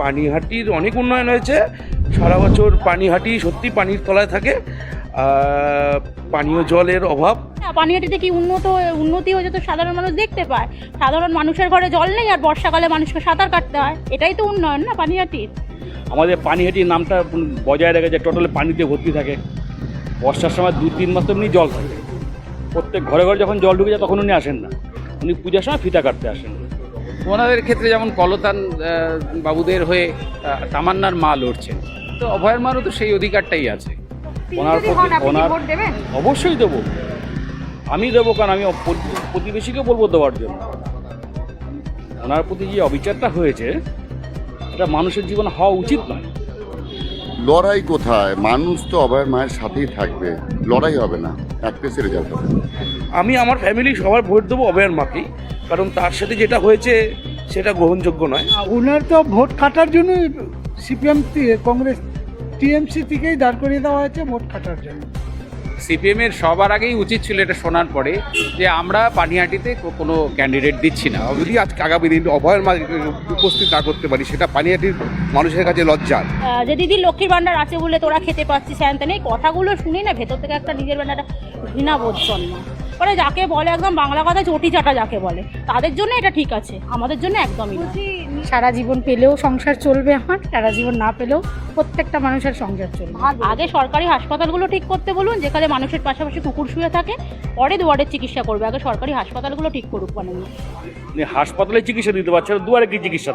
পানিহাটির অনেক উন্নয়ন হয়েছে। সারা বছর পানিহাটি সত্যি পানির তলায় থাকে, পানীয় জলের অভাব। পানিহাটিতে কি উন্নতি হয়েছে তো সাধারণ মানুষ দেখতে পায়। সাধারণ মানুষের ঘরে জল নেই আর বর্ষাকালে মানুষকে সাঁতার কাটতে হয়, এটাই তো উন্নয়ন না পানিহাটির। আমাদের পানিহাটির নামটা বজায় রেখেছে, টোটালি পানিতে ভর্তি থাকে। বর্ষার সময় 2-3 মাস তো এমনি জল থাকে। প্রত্যেক ঘরে ঘরে যখন জল ঢুকে যায় তখন উনি আসেন না, উনি পূজার সময় ফিতা কাটতে আসেন। ওনাদের ক্ষেত্রে যেমন কলতান বাবুদের হয়ে তামান্নার মা লড়ছেন, তো অভয়ের মারও তো সেই অধিকারটাই আছে। অবশ্যই দেবো, আমি দেবো, কারণ আমি প্রতিবেশীকে বলবো দেওয়ার জন্য। ওনার প্রতি যে অবিচারটা হয়েছে এটা মানুষের জীবনে হওয়া উচিত নয়। লড়াই কোথায়? মানুষ তো অভয়ের মায়ের সাথেই থাকবে, লড়াই হবে না, এক পেসে রেজাল্ট হবে। আমি আমার ফ্যামিলি সবার ভোট দেবো অভয়ের মাকেই, কারণ তার সাথে যেটা হয়েছে সেটা গ্রহণযোগ্য নয়। ওনার তো ভোট কাটার জন্য সিপিএম কংগ্রেস টিএমসি থেকেই দাঁড় করিয়ে দেওয়া হয়েছে ভোট কাটার জন্য। সিপিএমের সবার আগেই উচিত ছিল এটা শোনার পরে যে আমরা পানিহাটিতে কোনো ক্যান্ডিডেট দিচ্ছি না। যদি আজকে আগামী দিন অভয়ের মা উপস্থিত না করতে পারি, সেটা পানিহাটির মানুষের কাছে লজ্জার। যে দিদি লক্ষ্মীর ভান্ডার আছে বলে তোরা খেতে পাচ্ছিস, হ্যান তেন এই কথাগুলো শুনে না ভেতর থেকে একটা নিজের ভান্ডারটা ঘৃণা বোধ জন্ম। মানে যাকে বলে একদম বাংলা কথা চটি চাটা যাকে বলে, তাদের জন্য এটা ঠিক আছে, আমাদের জন্য একদমই না। সারা জীবন পেলেও সংসার চলবে আমার, সারা জীবন না পেলেও প্রত্যেকটা মানুষের সংসার চলবে। আগে সরকারি হাসপাতালগুলো ঠিক করতে বলুন, যেখানে মানুষের পাশাপাশি কুকুর শুয়ে থাকে, পরে দুয়ারের চিকিৎসা করবে। আগে সরকারি হাসপাতালগুলো ঠিক করুক। মানে হাসপাতালে চিকিৎসা দিতে পারছে না, দুয়ারে কি চিকিৎসা